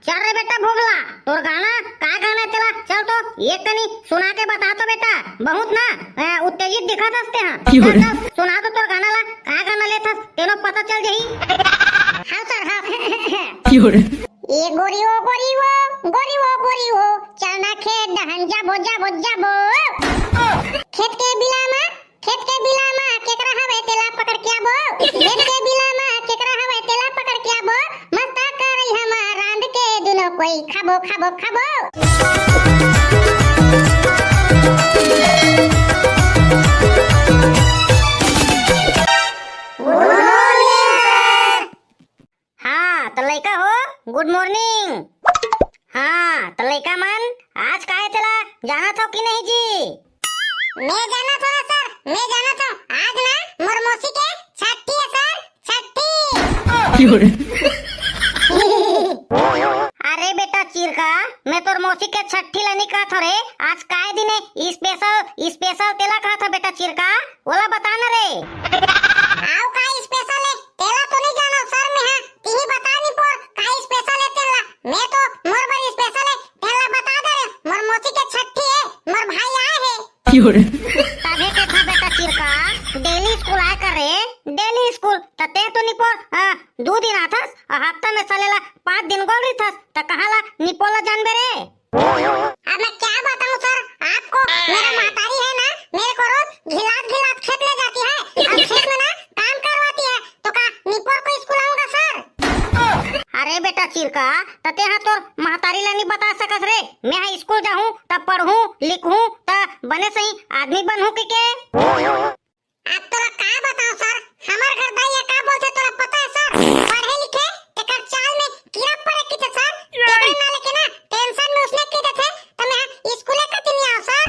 चल रे बेटा भोगला, तोर गाना का गाना तेला चल तो एक कनी सुना के बता तो बेटा, बहुत ना उत्तेजित दिखत हसते हैं। सुना तो तोर गाना ला का गाना लेथस तेनो पता चल जही। हां सर हां। ए गोरियो गोरियो गोरियो गोरियो चलना खेत दहन जाबो जाबो जाबो। खेत के बिलामा केकरा हवे तेला पकड़ के आबो। खेत के बिलामा केकरा हवे तेला पकड़ के आबो। मस्ता करई हमार रांध के दुनो कोई खाबो खाबो खाबो। हाँ तो लइका हो गुड मॉर्निंग। हाँ तो लइका मन आज काहे तेला जाना था कि नहीं जी? मैं जाना था सर, मैं जाना था। आज ना मोर मौसी के छठी है सर, छठी। अरे बेटा चिरका, मैं तोर मौसी के छठी ला नहीं कहा था रे। आज काय दिन है स्पेशल तेला कहा था बेटा चिरका, बोला बता ना रे। आओ का स्पेशल है तेला तो नहीं जानो सर मैं। हां तीही बता नी पर का स्पेशल है तेला। मैं तो मोर बड़ी स्पेशल है तेला बता दे रे। मोर मौसी के छठी है, मोर भाई आए है। तबे के था बेटा चिरका, डेली स्कूल आए कर रे, डेली स्कूल तते तो नहीं पर 2 दिन आथस, हफ्ता में सालेला 5 दिन गोल रही थस, त कहाला निपोला जानबे रे। अब मैं क्या बताऊं सर आपको, मेरा महतारी है ना मेरे को रोज घिलात खेत ले जाती है और खेत में ना काम करवाती है, तो का निपोल को स्कूल आऊंगा सर? अरे बेटा चिरका तते हा तोर महतारी ला नहीं बता सकस रे। मैं हा स्कूल जाहूं तब पढ़ूं लिखूं त बने सही आदमी बनहूं के अब तोरा का बताऊं सर, हमार घर दाई का बोलते तोरा पता है सर? पढ़े लिखे तेकर चाल में कीड़ा पड़े की थे सर, तेरे नाले के ना टेंशन में उसने की थे त मैं स्कूले कति नहीं आऊं सर।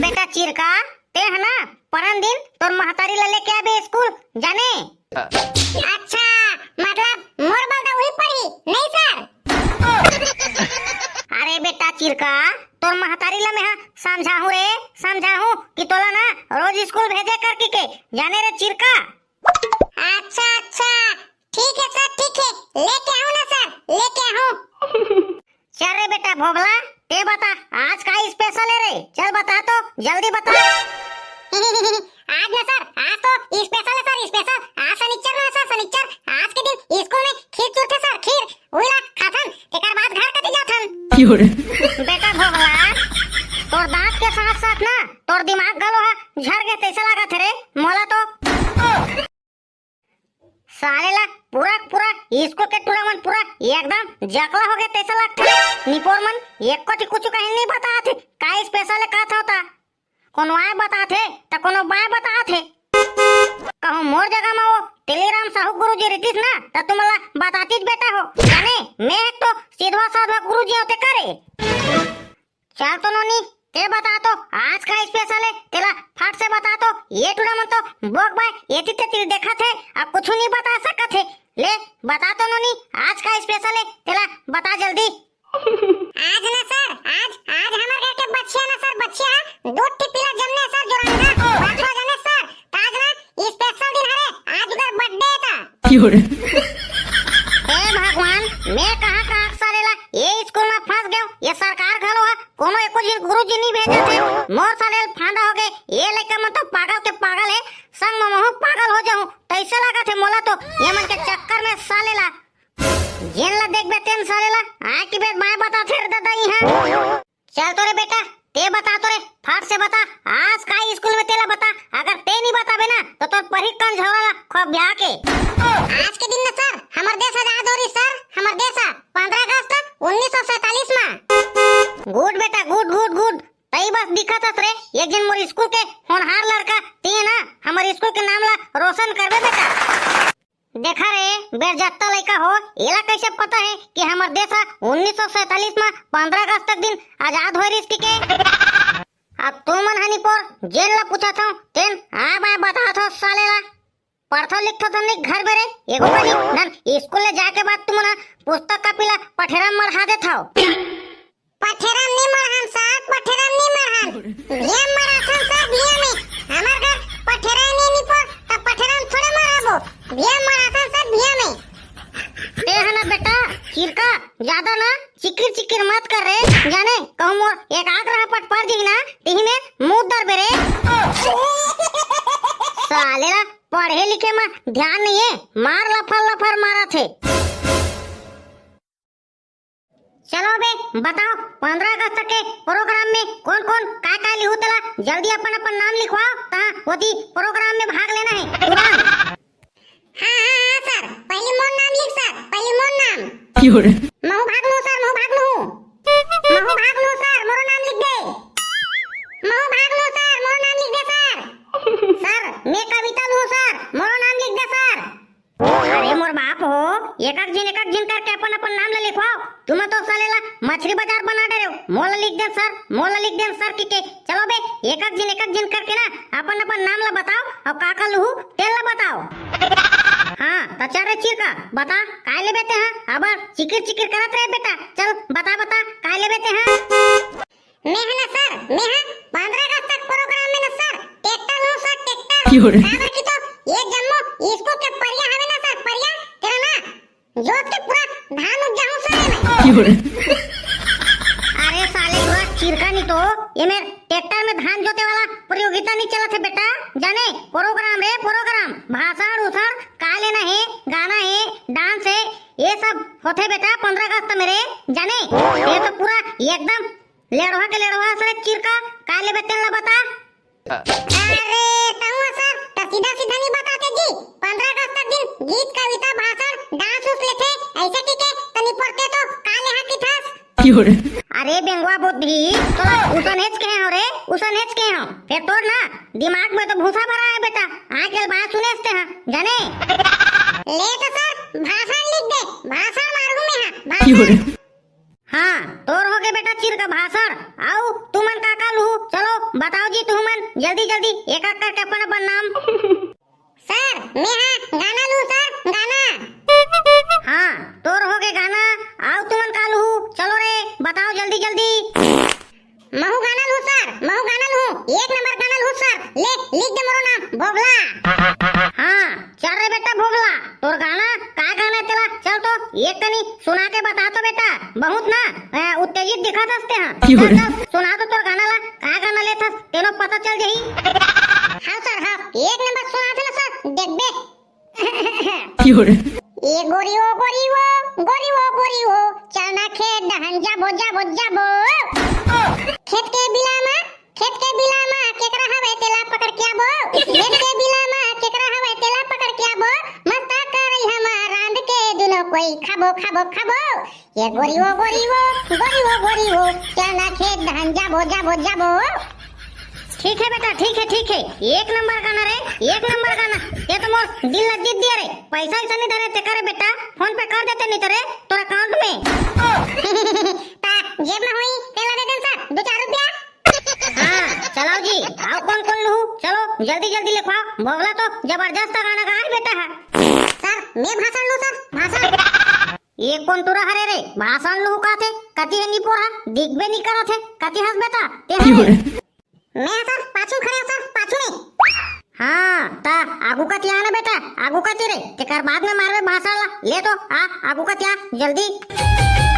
बेटा चिरका ते है ना परन दिन तोर महतारी ला लेके आबे स्कूल जाने। अच्छा मतलब मोर बलदा वही पढ़ी नहीं सर? अरे बेटा चिरका तोर महतारी ला मैं समझाहूं रे, समझाहूं कि तोला ना रोज स्कूल भेजे कर के जाने रे चिरका। अच्छा अच्छा ठीक है सर, ठीक है लेके आऊं ना सर, लेके आऊं। चल रे बेटा भोगला ते बता आज का स्पेशल है रे, चल बता तो जल्दी बता। आज ना सर, आज तो स्पेशल है सर, स्पेशल। आज शनिचर ना सर, शनिचर। आज के दिन स्कूल में खीर चूरथे सर, खीर उला खाथन एकर बाद घर कति जाथन। बेटा भोगला तोर दांत के साथ साथ ना तोर दिमाग गलो है झड़ के तैसा लागत रे मोला तो। सालेला पूरा स्कूल के टूरा मन पूरा एकदम जकला हो गए तैसा लगता है। निपोर मन एक को कुछ कहीं नहीं बताते का स्पेशल का था, कोनो आए बताथे त कोनो बाय बताथे। कहूं मोर जगह में वो तेलीराम साहू गुरुजी रहतीस ना त तुमला बतातीस बेटा हो जाने, मैं एक तो सीधा साधा गुरुजी होते करे। चल तो नोनी ते बता तो आज का स्पेशल है तेला फट से बता तो। ये टूरा मन तो बोक बाय एती ते देखा थे अब कुछ नहीं बता सकत है। ले बता तो नोनी आज का स्पेशल है तेला बता जल्दी। आज ना सर, आज हमारे घर के बच्चियां ना सर, बच्चियां दूध टिपिला जमने सर जोरंगा बात हो जाने सर। आज ना स्पेशल दिन है, आज उधर बर्थडे था। हे भगवान मैं कहां सालेला ये स्कूल में फंस गयो, ये सरकार घलो है कोनो एको दिन गुरुजी नहीं भेजे थे। मोर सालेल फांदा हो गए ये लइका मन तो पागल के पागल है, संग में महू पागल हो जाऊं तैसे लगा थे मोला तो ये मन के चक्कर में सालेला जेन ला देख बेटेन सालेला आए की बेट मैं बता फिर दादाई है। चल तो रे बेटा ते बता तो रे फट से बता आज का स्कूल में तेला बता, अगर ते नहीं बताबे ना तो तोर परी कन झोरा खूब ब्याह के। आज के दिन ना सर हमर देश आजाद हो रही सर, हमर देश 15 अगस्त 1947 में। गुड बेटा गुड गुड गुड तई बस दिखत हस रे एक दिन मोर स्कूल के होनहार लड़का ते ना हमर स्कूल के नाम ला रोशन करबे बेटा। देखा रे बेरजत्ता लइका हो, एला कैसे पता है कि हमर देश 1947 में 15 अगस्त तक दिन आजाद होई रिस के। अब तू मन हनी पर जेन ला पूछा था तेन मैं बता था सालेला पढ़ता लिखता तो नहीं घर बेरे एगो बनी नन स्कूल ले जाके बाद तुम ना पुस्तक कापिला पठेराम मढ़ा दे था। पठेराम नहीं मढ़ान सर, पठेराम नहीं मढ़ान ये मराठन सर बिया में हमर घर पठेराम नहीं पर त पठेराम थोड़े मराबो बिया मराठन सर बिया में। ते हना बेटा चिरका ज्यादा ना चिकिर चिकिर मत कर रे, जाने कहूँ मोर एक आंख रहा पट पड़ जी ना तिही में मुंह दर बेरे। साले ना पढ़े लिखे में ध्यान नहीं है, मार लफर लफर मारा थे। चलो बे बताओ 15 अगस्त के प्रोग्राम में कौन कौन काय लिहू तला, जल्दी अपन अपन नाम लिखवाओ ता होती प्रोग्राम में भाग लेना है तुरंत। हाँ सर, पहले मोर नाम लिख सर, पहले मोर नाम। महू भाग लो सर, महू भाग लो, महू भाग लो सर, मोर नाम लिख दे, महू भाग लो सर, मोर नाम लिख दे सर। सर मैं कविता लूँ सर, मोर नाम लिख दे सर। अरे मोर बाप हो, एक एक जिन करके अपन अपन नाम ले लिखवाओ। तुम तो सालेला मछली बाजार बना दे रहे हो, मोला लिख दे सर, मोला लिख दे सर के। चलो बे एक जिन करके ना अपन अपन नाम ला बताओ और काका लूहू तेल ला बताओ। हाँ तो चल रे चिरका बता काय ले बेटे हैं, अब चिकिर चिकिर करत रहे बेटा, चल बता बता काय ले बेटे हैं। मैं है ना सर, मैं है 15 अगस्त तक प्रोग्राम में ना सर ट्रैक्टर लूं सर, ट्रैक्टर काबर की तो एक जम्मो इसको के परिया हवे ना सर, परिया तेरा ना जोत के पूरा धान उग जाऊं सर मैं। अरे साले पूरा चिरका नहीं तो ये मेरे ट्रैक्टर में धान जोते वाला प्रतियोगिता नहीं चला थे बेटा, जाने प्रोग्राम रे प्रोग्राम, भाषण उषण का लेना है, गाना है, डांस है, ये सब होते बेटा 15 अगस्त मेरे, जाने ये तो पूरा एकदम लेड़वा के लेड़वा से चिरका का ले बेटे ला बता। अरे तहुआ सर तो सीधा सीधा नहीं बताते जी, 15 अगस्त तक दिन गीत कविता भाषण डांस उस लेते ऐसे ठीक है तनी पढ़ते तो काले हाथ की थास। अरे बेंगवा बुद्धि तो उसन हेच के हो रे, उसन हेच के हो फिर तोड़ ना दिमाग में तो भूसा भरा है बेटा, आजकल बात सुनेस्ते हैं जाने। ले तो सर भाषण लिख दे, भाषण मारू में भाषण। हाँ तोर हो गए बेटा चिर का भाषण, आओ तुमन काका लू, चलो बताओ जी तुमन जल्दी जल्दी एक एक करके अपन अपन नाम। सर मैं हाँ गाना लू सर, गाना। हाँ तोर हो गए गाना, आओ तुमन का लू, चलो रे बताओ जल्दी जल्दी। महू गाना लू सर, महू गाना लू, एक नंबर गाना लू सर, ले लिख दे मोरो नाम भोगला। हाँ चल रे बेटा भोगला, तोर गाना का गाना चला, चल तो एक तनी सुना के बता तो बेटा, बहुत ना उत्तेजित दिखा दसते हैं, सुना तो तोर गाना ला का गाना लेता तेनो पता चल जाही। हाँ सर हाँ एक नंबर सुना थे ना सर, देख बे। ये गोरियो गोरियो गोरियो गोरियो चलना खेत दहन जाबो जाबो जाबो, खेत के बिलामा केकरा हवे तेला पकड़ के आबो, खेत के बिलामा केकरा हवे तेला पकड़ के आबो, मस्ता करई हमार रांध के दुनो कोई खाबो खाबो खाबो। ये गोरियो गोरियो गोरियो गोरियो चलना खेत दहन जाबो जाबो जाबो। ठीक है बेटा ठीक है, एक नंबर गाना रे, एक नंबर गाना, ये तो मोर दिल ला जीत दिया रे, पैसा ऐसा नहीं धरे ते करे बेटा, फोन पे कर देते नहीं तो रे तोर अकाउंट में। ता जेब में होई तेला दे देन सर 2-4 रुपया। हाँ चलाओ जी, आओ कौन कौन लू, चलो जल्दी जल्दी लिखवाओ, भोगला तो जबरदस्त गाना गा बेटा है। सर मैं भाषण लू सर, भाषण। ये कौन तुरा हरे रे भाषण लू का थे, कति है नी पोरा दिख बे नहीं करा थे, कति हंस बेटा ते मैं सर पाछू खड़े सर, पाछू में। हाँ ता आगू का तिया ना बेटा, आगू का तेरे तेकर बाद में मारवे भाषा ला, ले तो आ आगू का तिया जल्दी।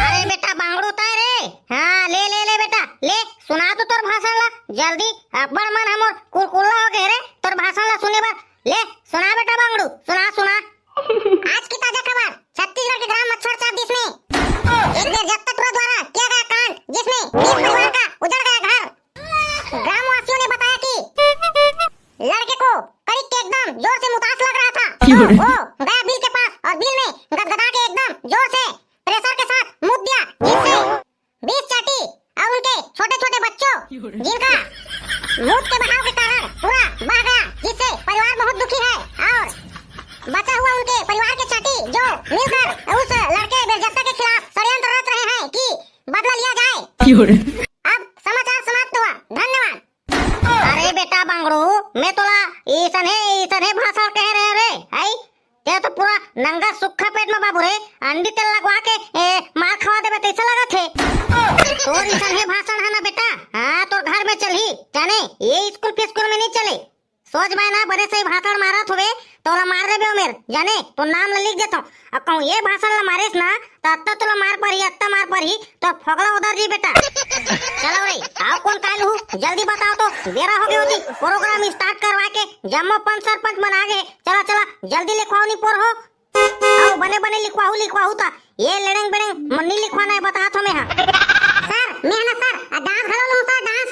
अरे बेटा बांगड़ू ताय रे, हाँ ले ले ले बेटा ले, सुना तो तोर भाषा ला जल्दी, अब्बर मन हमर कुलकुल्ला हो गए रे तोर भाषा ला सुने बार, ले सुना बेटा बांगड़ू सुना सुना। आज की ताजा खबर, छत्तीसगढ़ के ग्राम मच्छर चाप जिसमें एक देर जब तक द्वारा किया गया कांड जिसमें 20 परिवार का उजड़ गया घर। ग्रामवासियों ने बताया कि लड़के को करीब के एकदम जोर से मुतास लग रहा था, वो गया बिल के पास और बिल में गदगदा के एकदम जोर से प्रेशर के साथ मुद दिया, जिससे 20 चाटी और उनके छोटे छोटे बच्चों जिनका मूत के बहाव के कारण पूरा बह गया, जिससे परिवार बहुत दुखी है और बचा हुआ उनके परिवार के चाटी जो मिलकर उस लड़के बेइज्जती के खिलाफ षड्यंत्र रच रहे हैं कि बदला लिया जाए। अब समाचार समाप्त हुआ, धन्यवाद। अरे बेटा बांगड़ू मैं तोला ईसन है भाषण कह रहे रे, आई ते तो पूरा नंगा सुखा पेट में बाबू रे अंडी तेल लगवा के मार खवा देबे तैसे लगा थे। तोर ईसन है भाषण है ना बेटा, हाँ तोर घर में चली जाने, ये स्कूल में नहीं चले, सोच मैं ना बड़े से भाषण मारत हुए तोला मार देबे मेर जाने, तो नाम लिख देता हूँ। अब कहूँ ये भाषण ला मारेस ना तो अत्ता तुला मार पड़ी तो फगला उधर जी बेटा। चलो रे आओ कौन कायल हूँ जल्दी बताओ तो देरा हो गई होती प्रोग्राम स्टार्ट करवा के जम्मो पंच सरपंच बना गए। चला चला जल्दी लिखवाओ नहीं पोर हो आओ बने लिखवाऊ था ये लड़ेंग बड़ेंग मन्नी लिखवाना है बता तो मैं। सर मैं ना सर डांस घलो लो सर डांस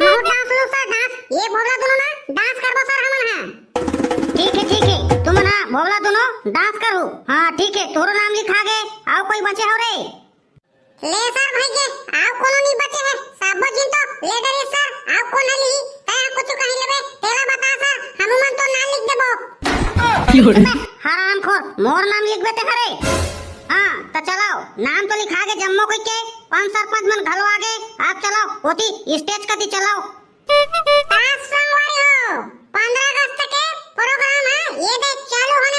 बहुत डांस लो सर डांस ये भोला दोनों ना डांस करबो सर हमन हां। ठीक है तुम ना भोला दोनों डांस करो। हां ठीक है तोरो नाम लिखा गए आओ कोई बचे हो रे ले सर भाई के आओ कोनो नहीं बचे है सब जिन तो लीडर है सर आओ को ना ली ता कुछ कहि लेबे तेला बता सर हनुमान तो नाम लिख देबो। हरामखोर मोर नाम लिख बेटे खरे। हाँ तो चलो नाम तो लिखा के जम्मो कोई के पंच सरपंच मन घलो आगे आप चलो होती स्टेज कती चलाओ। 15 अगस्त के प्रोग्राम है ये देख चालू होने